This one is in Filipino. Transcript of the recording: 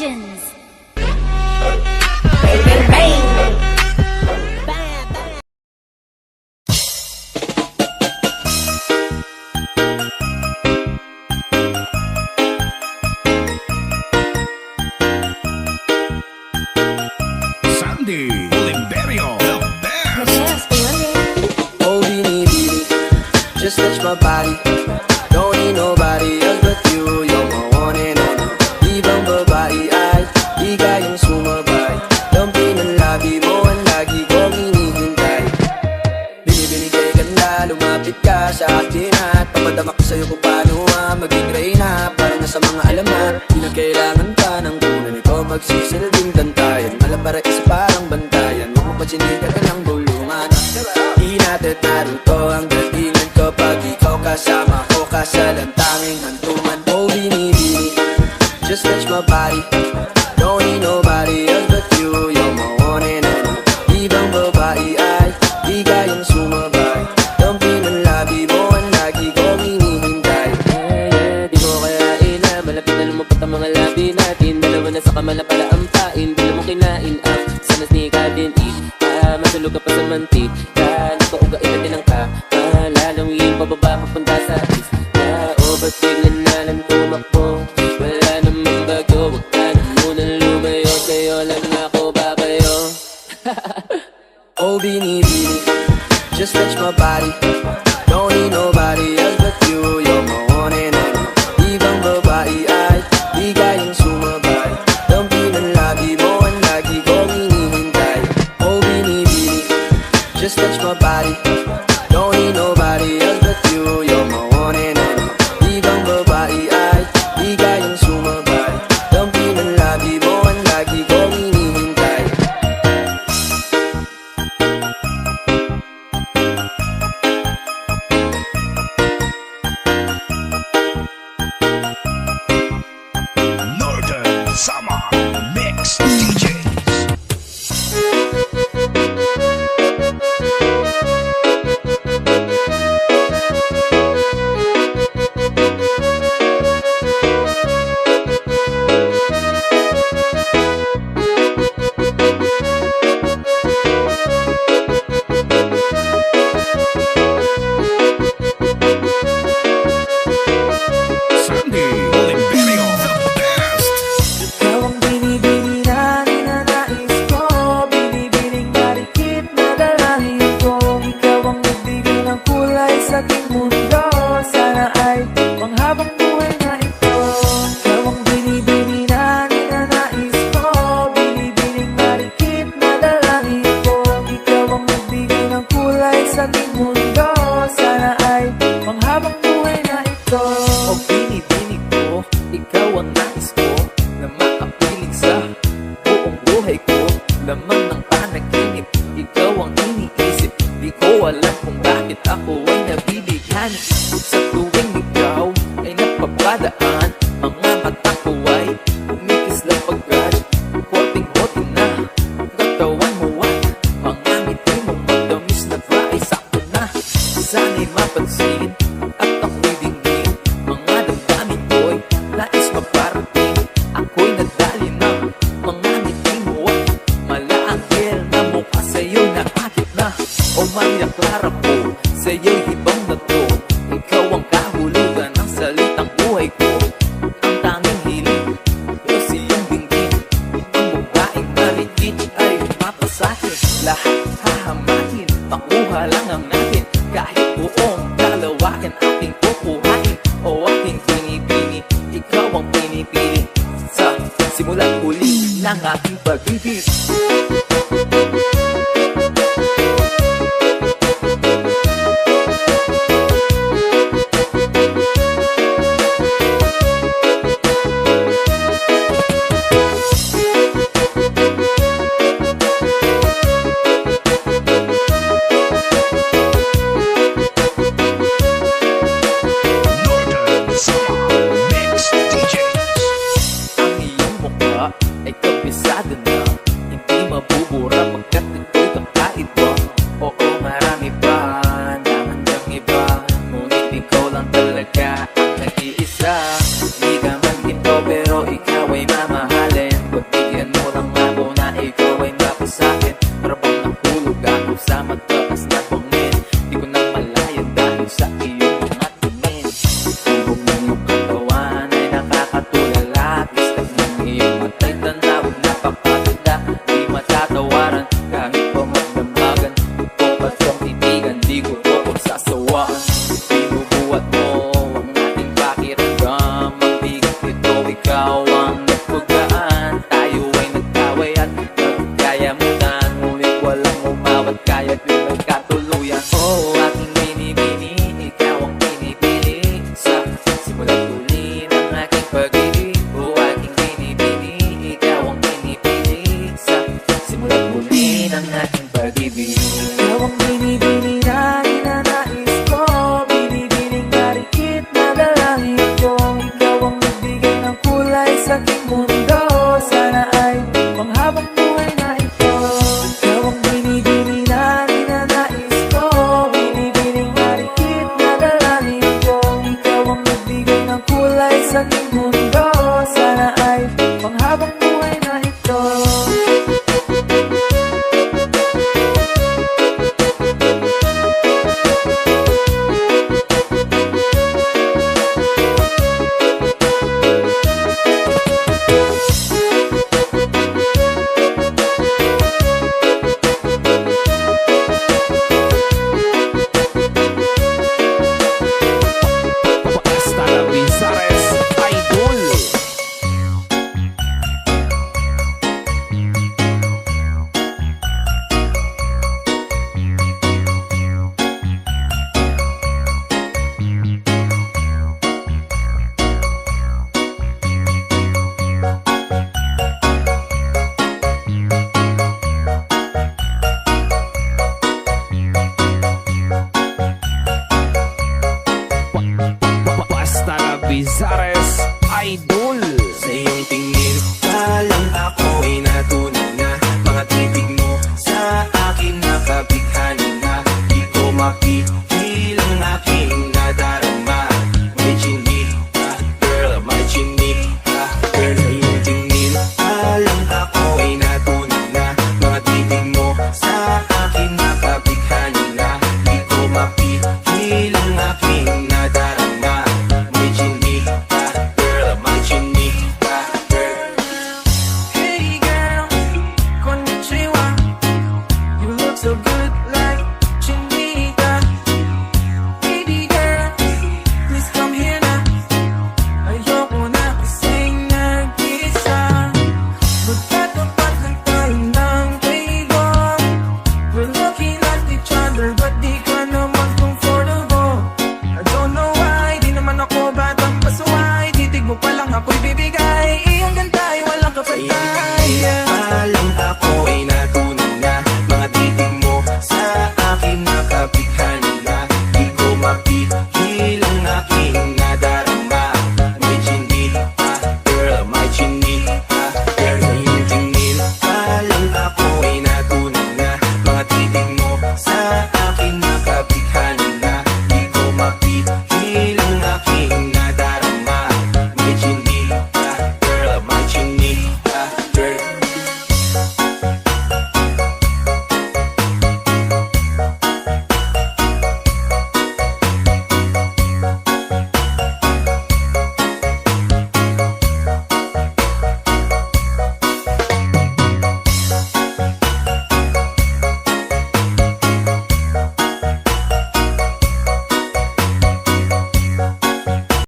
Legends. Sandy Oliverio, the best. Oh, beanie, beanie, just touch my body. Don't need nobody else but you. You're my one and only. Ibang babae ay di kayang sumabay. Lampi ng labi mo ang lagi kong hinihintay. Binibinigay ka na, lumapit ka sa akin at papadama ko sa'yo kung paano maging reyna. Parang nasa mga alamat, di na kailangan pa ng kunan. Ikaw magsisilbing dantayan. Alam para isa parang bantayan. Huwag mo patsinigan ka ng bulungan. Di natin naruto ang galingan kapag ikaw kasama ko. Kasalang tanging hantungan. Oh, binibini, just touch my body. Don't need nobody else but you. You're my one and only. Ibang babae ay di kayang sumabay. Lampi ng labi mo ang lagi kong hinihintay. Di mo kayain na malapit na lumapot ang mga labi natin. Dalawa na sa kamala pala ang pain. Di mo kinain ang sana sneaker din masulog ka pa sa mantik. Kala ko ugain natin ang kalalawin pababa papunta sa is. Ba't biglan na lang tumakbo? Wala namang bago. Huwag ka na munang lumayo. Sa'yo lang ako babayo. Oh, binibini, just touch my body. Don't need nobody else but you. You're my one and only. Ibang babae ay di kayang sumabay. Lampi ng labi mo ang lagi kong hinihintay. Oh, binibini, just touch my body. Don't need nobody else but you. You're my one and only. Ibang babae ay di kayang sumabay. Lampi ng labi mo ang lagi kong hinihintay. Northern Summer Mix DJs. Sandy Oliverio, the best. Ikaw ang binibini na ninanais ko. Binibining marikit na dalangin ko. Ikaw ang nagbigay ng kulay sa aking mundo. Sana ay panghabang buhay na ito. Ikaw ang binibini na ninanais ko. Binibining marikit na dalangin ko. Ikaw ang nagbigay ng kulay sa aking mundo. Sana ay panghabang buhay na ito. O binibining ko, ikaw ang nais ko na makapiling sa buong buhay ko. Laman ng panaginip, ikaw ang iniisip. Di ko alam kung bakit ako ay nabibigyan. Sa tuwing ikaw ay napapadaan, mga mata ko ay umikislang pagkat konting-konting na katawan mo at mga ngiti mo matamis na ba ay sakto na. Sana'y mapansin at ako'y dingin. Mga damdamin ko'y nais maparating. Ako'y nadali ng mga ngiti mo at malaanghel na mukha sa'yo'y nakakit na. O manilang klara po, sa'yo'y hibang na to. Ikaw ang kahulugan ng salitang buhay ko. Ang tanging hiling, Diyos iyong binggin. Ang babaeng maligit ay mapasahin. Lahat hahamahin, makuha lang ang natin. Kahit buong kalawakan ating kukuhain. O aking pinipili, ikaw ang pinipili. Sa simulat huli ng aking pag-ibig. Northern Summer Mix DJs. Ang iyong mukha ay kabisado na. Hindi mabubura pagkat ito'y kakaiba. Oo, marami pa naman diyang iba. Ngunit ikaw lang talaga